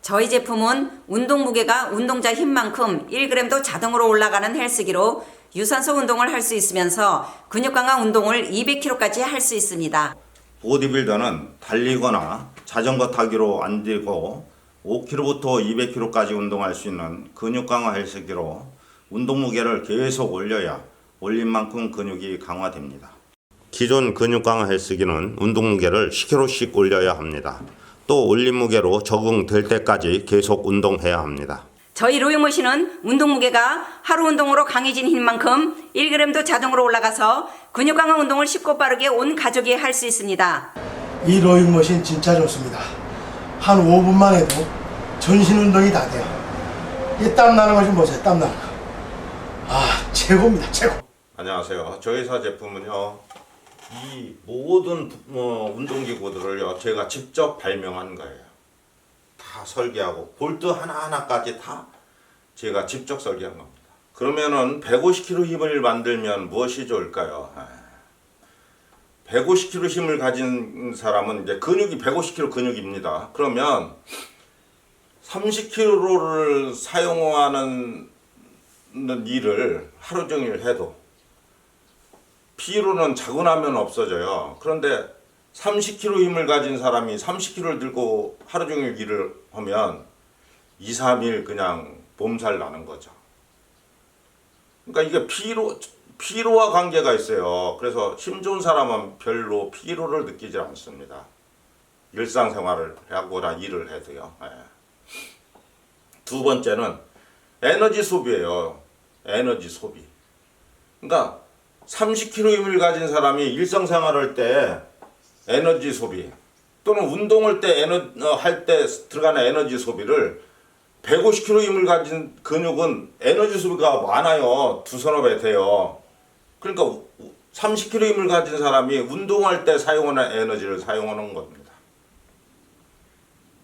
저희 제품은 운동 무게가 운동자 힘만큼 1g도 자동으로 올라가는 헬스기로 유산소 운동을 할 수 있으면서 근육 강화 운동을 200kg까지 할 수 있습니다. 보디빌더는 달리거나 자전거 타기로 안 되고 5kg부터 200kg까지 운동할 수 있는 근육 강화 헬스기로 운동 무게를 계속 올려야 올린 만큼 근육이 강화됩니다. 기존 근육 강화 헬스기는 운동 무게를 10kg씩 올려야 합니다. 또 올린 무게로 적응될 때까지 계속 운동해야 합니다. 저희 로잉머신은 운동 무게가 하루 운동으로 강해진 힘만큼 1g도 자동으로 올라가서 근육 강화 운동을 쉽고 빠르게 온 가족이 할 수 있습니다. 이 로잉머신 진짜 좋습니다. 한 5분만 해도 전신 운동이 다 돼요. 이 땀 나는 거 좀 보세요. 땀 나는 거. 아, 최고입니다. 최고. 안녕하세요. 저희 회사 제품은요, 이 모든 운동기구들을요 제가 직접 발명한 거예요. 다 설계하고 볼트 하나하나까지 다 제가 직접 설계한 겁니다. 그러면은 150kg 힘을 만들면 무엇이 좋을까요? 150kg 힘을 가진 사람은 이제 근육이 150kg 근육입니다. 그러면 30kg를 사용하는 일을 하루 종일 해도 피로는 자고 나면 없어져요. 그런데 30kg 힘을 가진 사람이 30kg를 들고 하루 종일 일을 하면 2, 3일 그냥 몸살 나는 거죠. 그러니까 이게 피로와 관계가 있어요. 그래서 힘 좋은 사람은 별로 피로를 느끼지 않습니다. 일상생활을 하거나 일을 해도요. 두 번째는 에너지 소비예요. 에너지 소비. 그러니까 30kg 힘을 가진 사람이 일상생활할 때 에너지 소비 또는 운동할 때 할 때 들어가는 에너지 소비를 150kg 힘을 가진 근육은 에너지 소비가 많아요. 두서너 배 돼요. 그러니까 30kg 힘을 가진 사람이 운동할 때 사용하는 에너지를 사용하는 겁니다.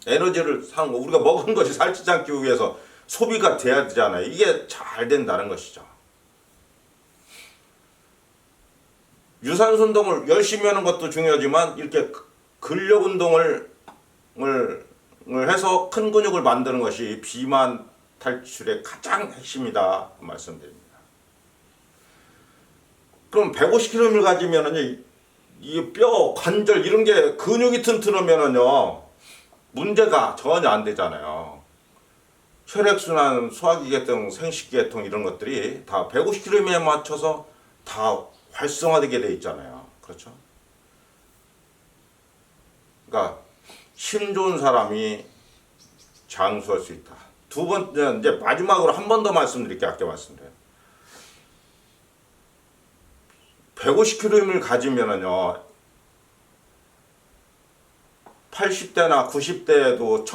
에너지를 사는 거, 우리가 먹은 것이 살찌지 않기 위해서 소비가 돼야 되잖아요. 이게 잘 된다는 것이죠. 유산소 운동을 열심히 하는 것도 중요하지만 이렇게 근력 운동을 해서 큰 근육을 만드는 것이 비만 탈출의 가장 핵심이다 말씀드립니다. 그럼 150kg를 가지면은요, 이 뼈, 관절 이런 게 근육이 튼튼하면은요 문제가 전혀 안 되잖아요. 혈액순환, 소화기계통, 생식기계통 이런 것들이 다 150kg에 맞춰서 다 활성화되게 돼 있잖아요. 그렇죠? 그러니까 힘 좋은 사람이 장수할 수 있다. 두 번째, 이제 마지막으로 한 번 더 말씀드릴게요. 아까 말씀드려요. 150kg 힘을 가지면은요 80대나 90대에도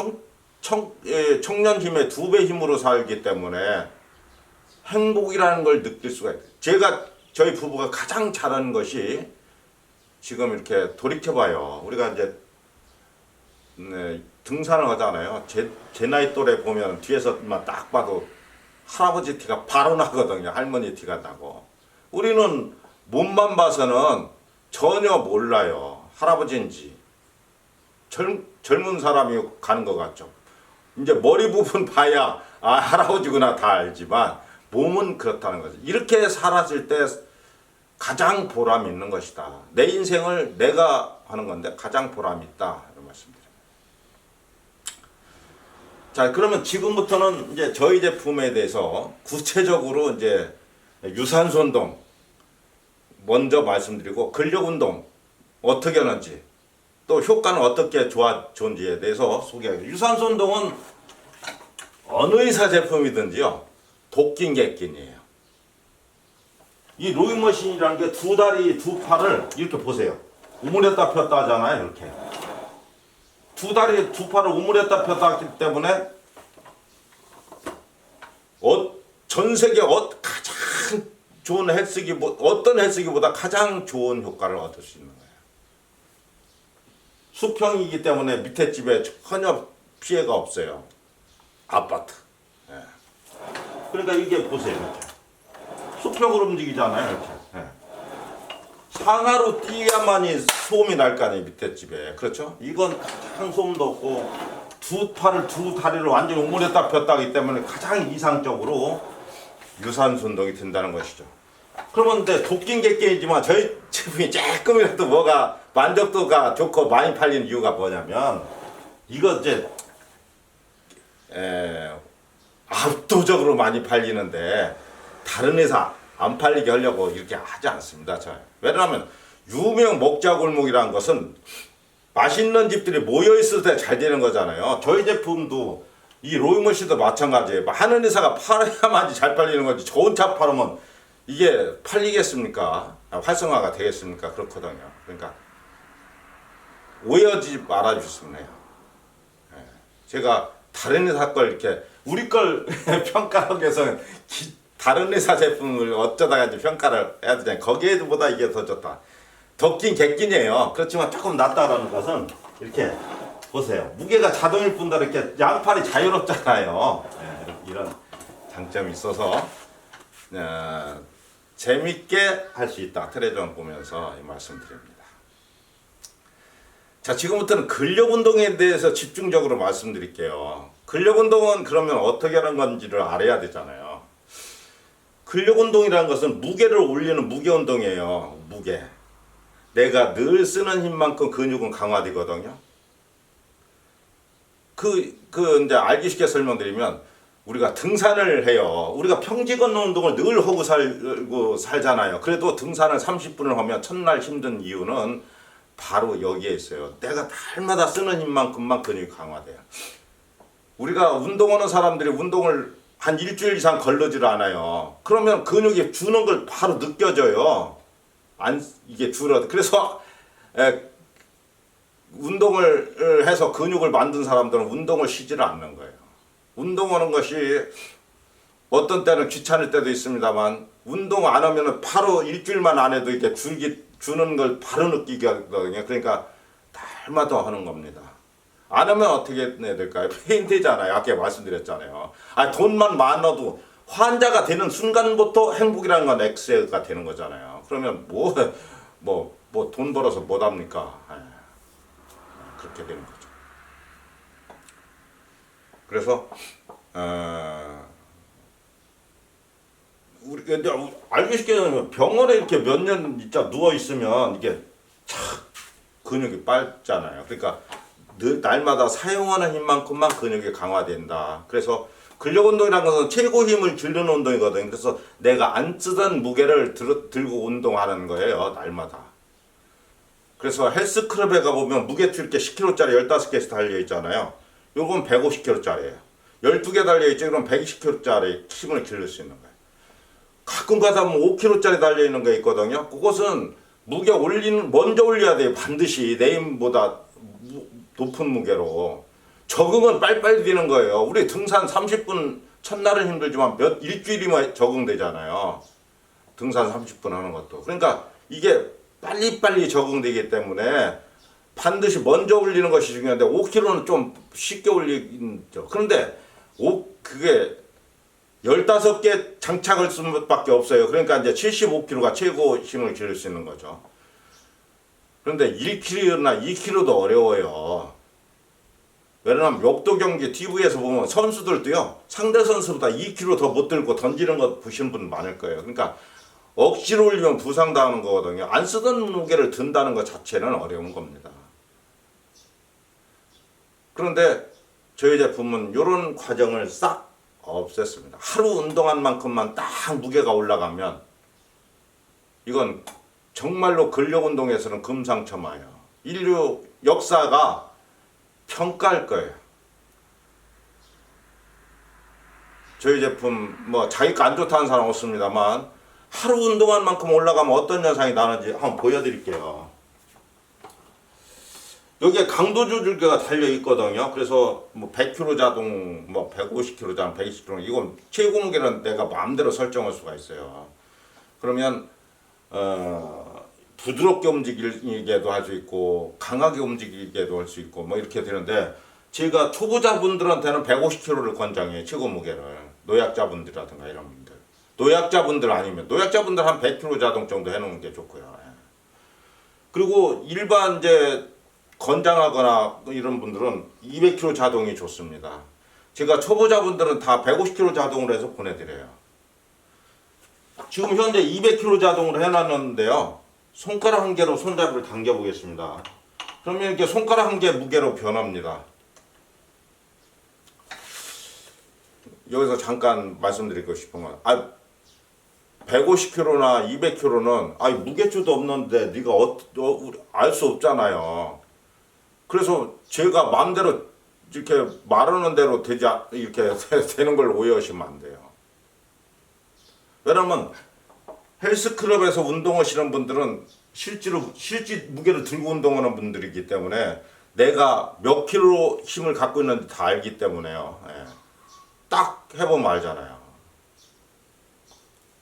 청년 힘의 2배 힘으로 살기 때문에 행복이라는 걸 느낄 수가 있어요. 저희 부부가 가장 잘하는 것이 지금 이렇게 돌이켜봐요. 우리가 이제 등산을 하잖아요. 제 나이 또래 보면 뒤에서만 딱 봐도 할아버지 티가 바로 나거든요. 할머니 티가 나고. 우리는 몸만 봐서는 전혀 몰라요. 할아버지인지 젊은 사람이 가는 것 같죠. 이제 머리 부분 봐야 할아버지구나 다 알지만 몸은 그렇다는 거죠. 이렇게 살았을 때 가장 보람 있는 것이다. 내 인생을 내가 하는 건데 가장 보람 있다. 이런 말씀드립니다. 자, 그러면 지금부터는 이제 저희 제품에 대해서 구체적으로 이제 유산소 운동 먼저 말씀드리고 근력 운동 어떻게 하는지 또 효과는 어떻게 좋은지에 대해서 소개하겠습니다. 유산소 운동은 어느 회사 제품이든지요. 도끼인 객긴이에요. 이 로잉머신이라는 게 두 다리, 두 팔을 이렇게 보세요. 우물에다 폈다 하잖아요. 이렇게. 두 다리, 두 팔을 우물에다 폈다 하기 때문에 전 세계 가장 좋은 헬스기, 어떤 헬스기보다 가장 좋은 효과를 얻을 수 있는 거예요. 수평이기 때문에 밑에 집에 전혀 피해가 없어요. 아파트. 예. 그러니까 이게 보세요. 이렇게. 수평으로 움직이잖아요. 이렇게. 예. 상하로 뛰어야만이 소음이 날 거 아니에요. 밑에 집에. 그렇죠? 이건 한 소음도 없고 두 팔을 두 다리를 완전히 오므렸다 폈다 하기 때문에 가장 이상적으로 유산소 운동이 된다는 것이죠. 그러면 근데 도끼는 객기이지만 저희 제품이 조금이라도 뭐가 만족도가 좋고 많이 팔리는 이유가 뭐냐면 이거 이제 압도적으로 많이 팔리는데 다른 회사 안 팔리게 하려고 이렇게 하지 않습니다. 왜냐하면 유명 먹자 골목이라는 것은 맛있는 집들이 모여 있을 때 잘 되는 거잖아요. 저희 제품도 이 로이머시도 마찬가지예요. 많은 회사가 팔아야만이 잘 팔리는 거지. 좋은 차 팔으면 이게 팔리겠습니까? 활성화가 되겠습니까? 그렇거든요. 그러니까 오해하지 말아주시면 해요. 제가 다른 회사 걸 이렇게 우리 걸 평가하기 위해서는 다른 회사 제품을 어쩌다가 이제 평가를 해야 되잖아요. 거기에보다 이게 더 좋다. 덕긴 객긴이에요. 그렇지만 조금 낫다라는 것은 이렇게 보세요. 무게가 자동일 뿐더러 이렇게 양팔이 자유롭잖아요. 이런 장점이 있어서 재밌게 할 수 있다. 트레저만 보면서 말씀드립니다. 자, 지금부터는 근력 운동에 대해서 집중적으로 말씀드릴게요. 근력 운동은 그러면 어떻게 하는 건지를 알아야 되잖아요. 근력 운동이라는 것은 무게를 올리는 무게 운동이에요. 무게. 내가 늘 쓰는 힘만큼 근육은 강화되거든요. 이제 알기 쉽게 설명드리면 우리가 등산을 해요. 우리가 평지 걷는 운동을 늘 하고 살잖아요. 그래도 등산을 30분을 하면 첫날 힘든 이유는 바로 여기에 있어요. 내가 날마다 쓰는 힘만큼만 근육이 강화돼요. 우리가 운동하는 사람들이 운동을 한 일주일 이상 걸르질 않아요. 그러면 근육이 주는 걸 바로 느껴져요. 이게 줄어들. 그래서 운동을 해서 근육을 만든 사람들은 운동을 쉬지를 않는 거예요. 운동하는 것이 어떤 때는 귀찮을 때도 있습니다만 운동 안 하면은 바로 일주일만 안 해도 이렇게 주는 걸 바로 느끼게 하거든요. 그러니까 날마다 하는 겁니다. 안 하면 어떻게 해야 될까요? 페인트잖아요. 아까 말씀드렸잖아요. 돈만 많아도 환자가 되는 순간부터 행복이라는 건 X가 되는 거잖아요. 그러면 돈 벌어서 못 합니까? 그렇게 되는 거죠. 그래서 우리 알기 쉽게 하면 병원에 이렇게 몇 년 진짜 누워 있으면 이게 착 근육이 빨잖아요. 그러니까 날마다 사용하는 힘만큼만 근육이 강화된다. 그래서 근력 운동이라는 것은 최고 힘을 기르는 운동이거든요. 그래서 내가 안 쓰던 무게를 들고 운동하는 거예요. 날마다. 그래서 헬스클럽에 가보면 무게 틀게 10kg짜리 15개씩 달려있잖아요. 요건 150kg짜리예요. 12개 달려있죠. 그럼 120kg짜리 힘을 기를 수 있는 거예요. 가끔 가다 보면 5kg짜리 달려있는 게 있거든요. 그것은 무게 먼저 올려야 돼요. 반드시 내 힘보다 높은 무게로. 적응은 빨리빨리 되는 거예요. 우리 등산 30분 첫날은 힘들지만 일주일이면 적응되잖아요. 등산 30분 하는 것도. 그러니까 이게 빨리빨리 적응되기 때문에 반드시 먼저 올리는 것이 중요한데 5kg는 좀 쉽게 올리죠. 그런데 그게 15개 장착을 쓰는 것밖에 없어요. 그러니까 이제 75kg가 최고 힘을 기를 수 있는 거죠. 그런데 1kg나 2kg도 어려워요. 왜냐하면 역도 경기 TV에서 보면 선수들도요. 상대 선수보다 2kg 더 못 들고 던지는 거 보시는 분 많을 거예요. 그러니까 억지로 올리면 부상당하는 거거든요. 안 쓰던 무게를 든다는 것 자체는 어려운 겁니다. 그런데 저희 제품은 이런 과정을 싹 없앴습니다. 하루 운동한 만큼만 딱 무게가 올라가면 이건 정말로 근력 운동에서는 금상첨화예요. 인류 역사가 평가할 거예요. 저희 제품 자기가 안 좋다는 사람 없습니다만 하루 운동한 만큼 올라가면 어떤 현상이 나는지 한번 보여드릴게요. 여기에 강도 조절기가 달려 있거든요. 그래서 100kg 자동, 150kg 자동, 120kg 이건 최고 무게는 내가 마음대로 설정할 수가 있어요. 그러면 부드럽게 움직이게도 할 수 있고 강하게 움직이게도 할 수 있고 이렇게 되는데 제가 초보자분들한테는 150kg를 권장해요. 최고 무게를. 노약자분들이라든가 이런 분들. 노약자분들 아니면 노약자분들 한 100kg 자동 정도 해놓는 게 좋고요. 그리고 일반 이제 건장하거나 이런 분들은 200kg 자동이 좋습니다. 제가 초보자분들은 다 150kg 자동으로 해서 보내드려요. 지금 현재 200kg 자동으로 해놨는데요. 손가락 한 개로 손잡이를 당겨 보겠습니다. 그러면 이렇게 손가락 한 개 무게로 변합니다. 여기서 잠깐 말씀드리고 싶은 건 150kg나 200kg는 무게추도 없는데 네가 알 수 없잖아요. 그래서 제가 마음대로 이렇게 말하는 대로 이렇게 되는 걸 오해하시면 안 돼요. 왜냐면 헬스클럽에서 운동하시는 분들은 실제 무게를 들고 운동하는 분들이기 때문에 내가 몇 킬로 힘을 갖고 있는지 다 알기 때문에요. 예. 딱 해보면 알잖아요.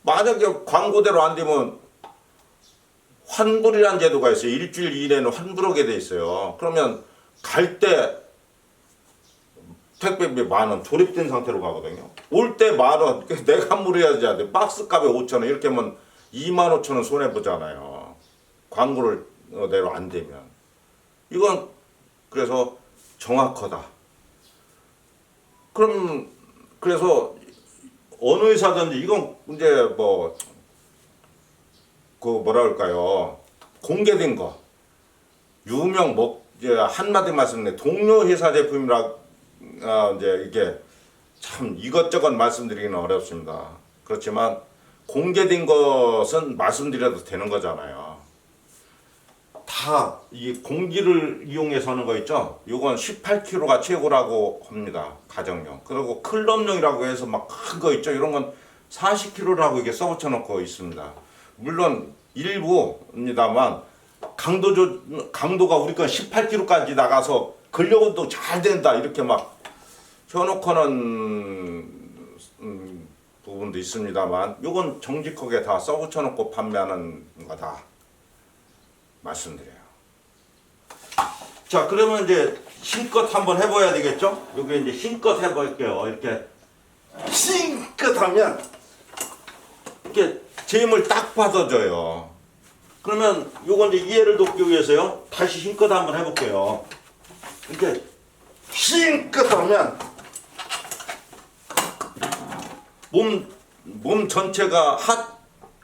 만약에 광고대로 안 되면 환불이라는 제도가 있어요. 일주일 이내는 환불하게 돼 있어요. 그러면 갈 때 택배비 10,000원 조립된 상태로 가거든요. 올 때 10,000원 내가 물어야지 돼. 박스값에 5,000원 이렇게 하면 25,000원 손해보잖아요. 광고를 대로 안 되면. 이건 그래서 정확하다. 그래서 어느 회사든지 이건 이제 뭐라 할까요? 공개된 거. 유명 이제 한마디 말씀드리면 동료 회사 제품이라 이제 이게 참 이것저것 말씀드리기는 어렵습니다. 그렇지만 공개된 것은 말씀드려도 되는 거잖아요. 다 이 공기를 이용해서 하는 거 있죠? 이건 18kg가 최고라고 합니다. 가정용. 그리고 클럽용이라고 해서 막 큰 거 있죠? 이런 건 40kg라고 이게 써붙여 놓고 있습니다. 물론 일부입니다만 강도가 우리 건 18kg까지 나가서 근력운동 잘 된다 이렇게 막 켜놓고는 부분도 있습니다만 이건 정직하게 다 써붙여 놓고 판매하는 거다 말씀드려요. 자, 그러면 이제 힘껏 한번 해봐야 되겠죠? 여기 이제 힘껏 해볼게요. 이렇게 힘껏 하면 이렇게 제 힘을 딱 받아줘요. 그러면 요건 이제 이해를 돕기 위해서요. 다시 힘껏 한번 해볼게요. 이렇게 힘껏 하면 몸 전체가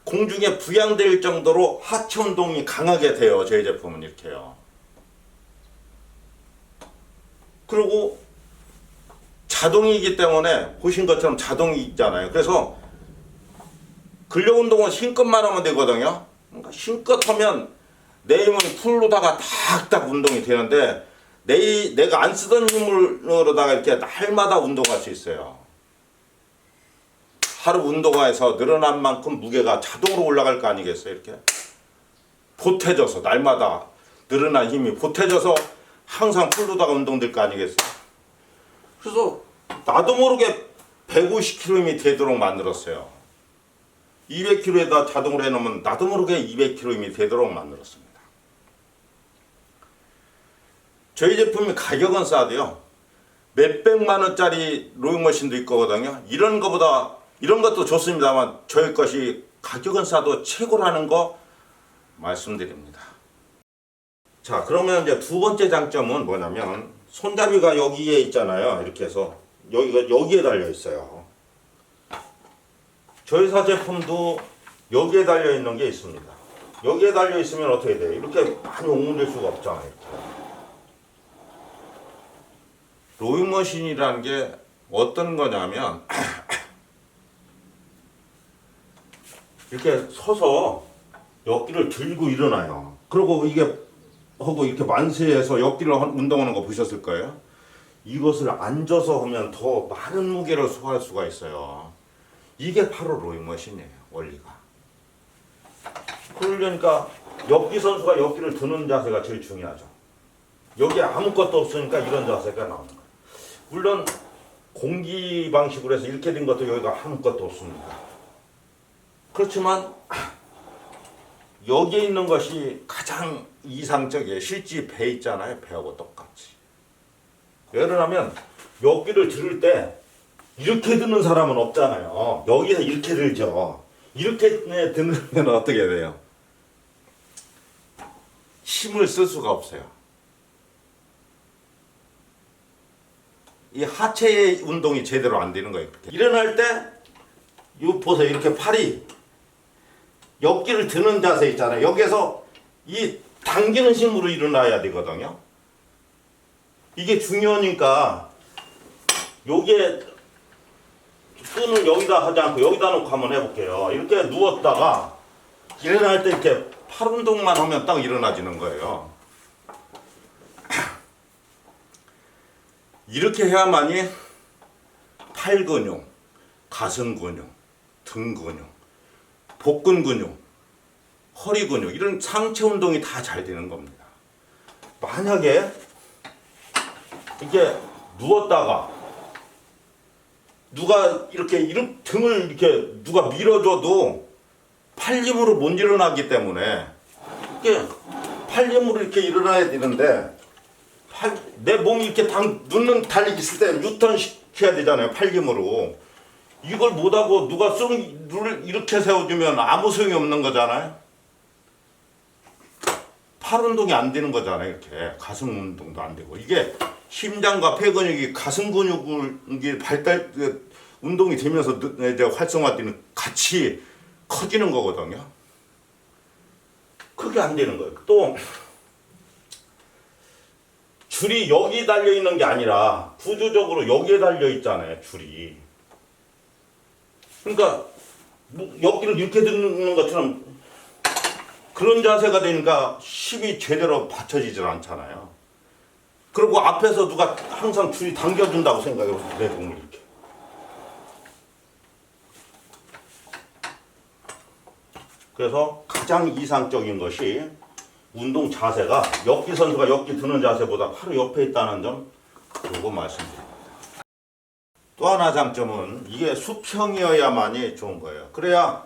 공중에 부양될 정도로 하체 운동이 강하게 돼요. 저희 제품은 이렇게요. 그리고 자동이기 때문에 보신 것처럼 자동이 있잖아요. 그래서 근력 운동은 힘껏만 하면 되거든요. 그러니까 힘껏 하면 내 힘은 풀로다가 탁탁 운동이 되는데 내가 안 쓰던 힘으로다가 이렇게 날마다 운동할 수 있어요. 하루 운동화에서 늘어난 만큼 무게가 자동으로 올라갈 거 아니겠어요? 이렇게 보태져서 날마다 늘어난 힘이 보태져서 항상 풀로다가 운동될 거 아니겠어요? 그래서 나도 모르게 150kg 힘이 되도록 만들었어요. 200kg에다 자동으로 해놓으면 나도 모르게 200kg 힘이 되도록 만들었습니다. 저희 제품이 가격은 싸도요. 몇백만 원짜리 로잉머신도 있거든요. 이런 것도 좋습니다만 저희 것이 가격은 싸도 최고라는 거 말씀드립니다. 자, 그러면 이제 두 번째 장점은 뭐냐면 손잡이가 여기에 있잖아요. 이렇게 해서 여기에 달려 있어요. 저희 회사 제품도 여기에 달려 있는 게 있습니다. 여기에 달려 있으면 어떻게 돼요? 이렇게 많이 옹문될 수가 없잖아요. 이렇게. 로잉머신이라는 게 어떤 거냐면 이렇게 서서 역기를 들고 일어나요. 그리고 이게 하고 이렇게 만세해서 역기를 운동하는 거 보셨을 거예요. 이것을 앉아서 하면 더 많은 무게를 소화할 수가 있어요. 이게 바로 로잉머신이에요. 원리가. 그러니까 역기 선수가 역기를 드는 자세가 제일 중요하죠. 여기에 아무것도 없으니까 이런 자세가 나오는 거예요. 물론 공기 방식으로 해서 이렇게 된 것도 여기가 아무것도 없습니다. 그렇지만 여기에 있는 것이 가장 이상적이에요. 실제 배 있잖아요. 배하고 똑같이. 예를 들면 여기를 들을 때 이렇게 드는 사람은 없잖아요. 여기서 이렇게 들죠. 이렇게 드는 어떻게 돼요? 힘을 쓸 수가 없어요. 이 하체의 운동이 제대로 안 되는 거예요. 이렇게. 일어날 때, 요 보세요. 이렇게 팔이 옆기를 드는 자세 있잖아요. 여기에서 이 당기는 힘으로 일어나야 되거든요. 이게 중요하니까 요게 끈을 여기다 하지 않고 여기다 놓고 한번 해볼게요. 이렇게 누웠다가 일어날 때 이렇게 팔 운동만 하면 딱 일어나지는 거예요. 이렇게 해야만이 팔 근육, 가슴 근육, 등 근육, 복근 근육, 허리 근육 이런 상체 운동이 다 잘 되는 겁니다. 만약에 이렇게 누웠다가 누가 이렇게 등을 이렇게 누가 밀어줘도 팔 힘으로 못 일어나기 때문에 이게 팔 힘으로 이렇게 일어나야 되는데 내 몸이 이렇게 눕는 달리기 있을 때 유턴 시켜야 되잖아요. 팔 힘으로. 이걸 못하고 누가 쑥 이렇게 세워주면 아무 소용이 없는 거잖아요. 팔 운동이 안 되는 거잖아요. 이렇게 가슴 운동도 안 되고 이게 심장과 폐 근육이 가슴 근육이 발달 운동이 되면서 이제 활성화되는 같이 커지는 거거든요. 그게 안 되는 거예요. 또 줄이 여기 달려 있는 게 아니라 구조적으로 여기에 달려 있잖아요. 줄이. 그러니까 여기를 이렇게 드는 것처럼 그런 자세가 되니까 힘이 제대로 받쳐지질 않잖아요. 그리고 앞에서 누가 항상 줄이 당겨준다고 생각해요. 내 몸을 이렇게. 그래서 가장 이상적인 것이 운동 자세가 역기 선수가 역기 드는 자세보다 바로 옆에 있다는 점 요거 말씀드립니다. 또 하나 장점은 이게 수평이어야만이 좋은 거예요. 그래야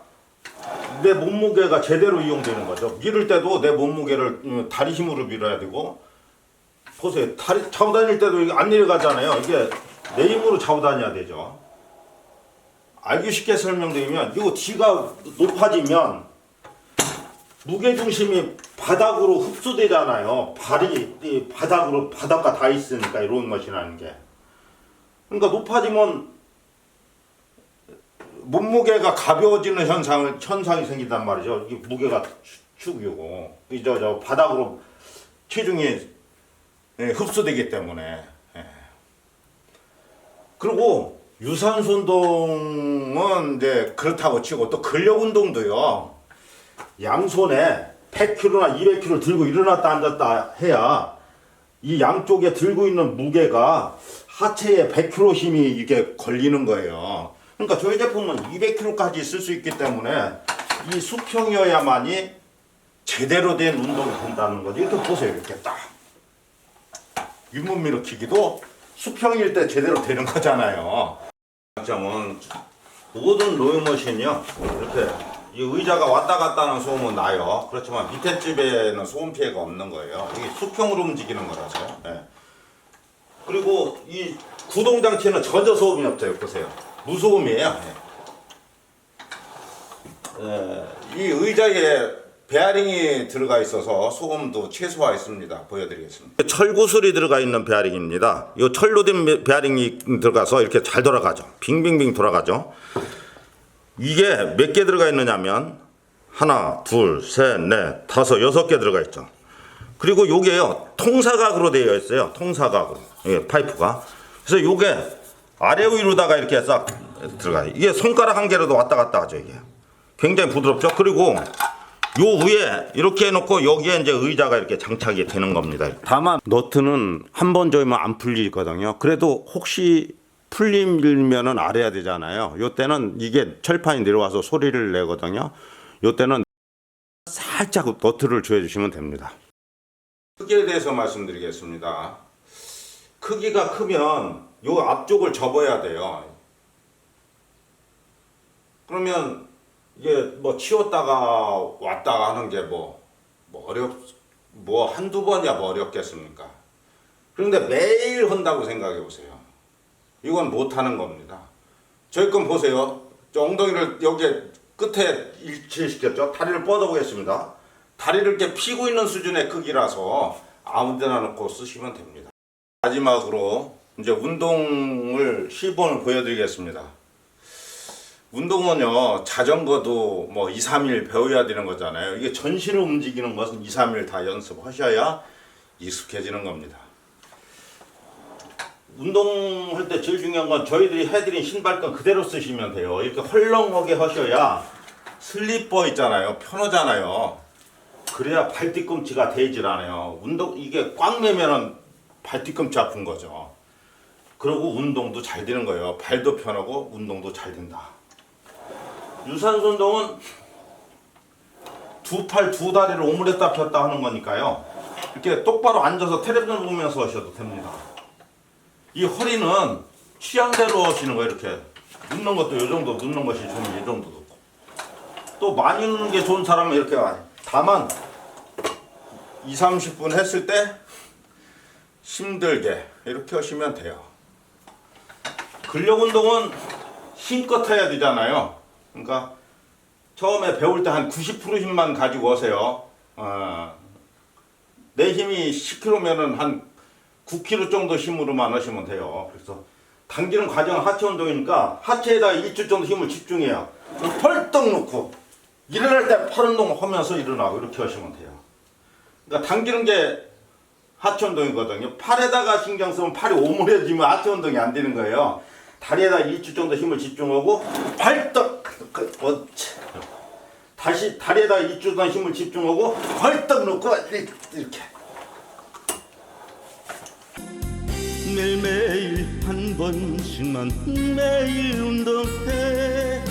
내 몸무게가 제대로 이용되는 거죠. 밀을 때도 내 몸무게를 다리 힘으로 밀어야 되고 보세요. 다리 잡고 다닐 때도 이게 안 내려가잖아요. 이게 내 힘으로 잡고 다녀야 되죠. 알기 쉽게 설명드리면 이거 뒤가 높아지면 무게중심이 바닥으로 흡수되잖아요. 발이 이 바닥과 다 있으니까 이런 것이라는 게. 그러니까 높아지면 몸무게가 가벼워지는 현상이 생긴단 말이죠. 이게 무게가 축이고 저 바닥으로 체중이 흡수되기 때문에. 그리고 유산소 운동은 이제 그렇다고 치고 또 근력 운동도요. 양손에 100kg나 200kg 들고 일어났다 앉았다 해야 이 양쪽에 들고 있는 무게가 하체에 100kg 힘이 이게 걸리는 거예요. 그러니까 저희 제품은 200kg까지 쓸 수 있기 때문에 이 수평이어야만이 제대로 된 운동이 된다는 거죠. 이렇게 보세요. 이렇게 딱 윗몸 일으키기도 수평일 때 제대로 되는 거잖아요. 장점은 모든 로잉머신이요. 이렇게 이 의자가 왔다 갔다 하는 소음은 나요. 그렇지만 밑에 집에는 소음 피해가 없는 거예요. 이게 수평으로 움직이는 거라서요. 그리고 이 구동장치는 전혀 소음이 없어요. 보세요. 무소음이에요. 이 의자에 베어링이 들어가 있어서 소음도 최소화했습니다. 보여드리겠습니다. 철구슬이 들어가 있는 베어링입니다. 이 철로 된 베어링이 들어가서 이렇게 잘 돌아가죠. 빙빙빙 돌아가죠. 이게 몇 개 들어가 있느냐면 하나, 둘, 셋, 넷, 다섯, 6개 들어가 있죠. 그리고 요게요 통사각으로 되어 있어요. 통사각으로 파이프가. 그래서 요게 아래 위로다가 이렇게 싹 들어가요. 이게 손가락 한 개로도 왔다 갔다 하죠. 이게 굉장히 부드럽죠. 그리고 요 위에 이렇게 해놓고 여기에 이제 의자가 이렇게 장착이 되는 겁니다. 다만 너트는 한 번 조이면 안 풀리거든요. 그래도 혹시 풀리면은 알아야 되잖아요. 요때는 이게 철판이 내려와서 소리를 내거든요. 요때는 살짝 너트를 조여주시면 됩니다. 크기에 대해서 말씀드리겠습니다. 크기가 크면 요 앞쪽을 접어야 돼요. 그러면 이게 뭐 치웠다가 왔다가 하는 게 뭐 한두 번이야 뭐 어렵겠습니까? 그런데 매일 한다고 생각해 보세요. 이건 못하는 겁니다. 저희 건 보세요. 저 엉덩이를 여기 끝에 일치시켰죠. 다리를 뻗어보겠습니다. 다리를 이렇게 피고 있는 수준의 크기라서 아무데나 놓고 쓰시면 됩니다. 마지막으로 이제 운동을 시범을 보여드리겠습니다. 운동은요, 자전거도 뭐 2, 3일 배워야 되는 거잖아요. 이게 전신을 움직이는 것은 2, 3일 다 연습하셔야 익숙해지는 겁니다. 운동할 때 제일 중요한 건 저희들이 해드린 신발끈 그대로 쓰시면 돼요. 이렇게 헐렁하게 하셔야 슬리퍼 있잖아요. 편하잖아요. 그래야 발 뒤꿈치가 대질 않아요. 이게 꽉 매면은 발 뒤꿈치 아픈 거죠. 그리고 운동도 잘 되는 거예요. 발도 편하고 운동도 잘 된다. 유산소 운동은 두 팔 두 다리를 오므렸다 폈다 하는 거니까요. 이렇게 똑바로 앉아서 텔레비전 보면서 하셔도 됩니다. 이 허리는 취향대로 하시는 거예요. 이렇게 눕는 것도 이 정도 눕는 것이 좋으면 이 정도 눕고, 또 많이 눕는 게 좋은 사람은 이렇게 다만 2, 30분 했을 때 힘들게 이렇게 하시면 돼요. 근력 운동은 힘껏 해야 되잖아요. 그러니까 처음에 배울 때 한 90% 힘만 가지고 오세요. 내 힘이 10kg면은 한 9kg 정도 힘으로만 하시면 돼요. 그래서 당기는 과정은 하체 운동이니까 하체에다 일주 정도 힘을 집중해요. 펄떡 놓고 일어날 때 팔 운동 하면서 일어나고 이렇게 하시면 돼요. 그러니까 당기는 게 하체 운동이거든요. 팔에다가 신경 쓰면 팔이 오므려지면 하체 운동이 안 되는 거예요. 다리에다 일주 정도 힘을 집중하고 벌떡 다시 다리에다 일주 정도 힘을 집중하고 벌떡 놓고 이렇게 매일매일 한 번씩만 매일 운동해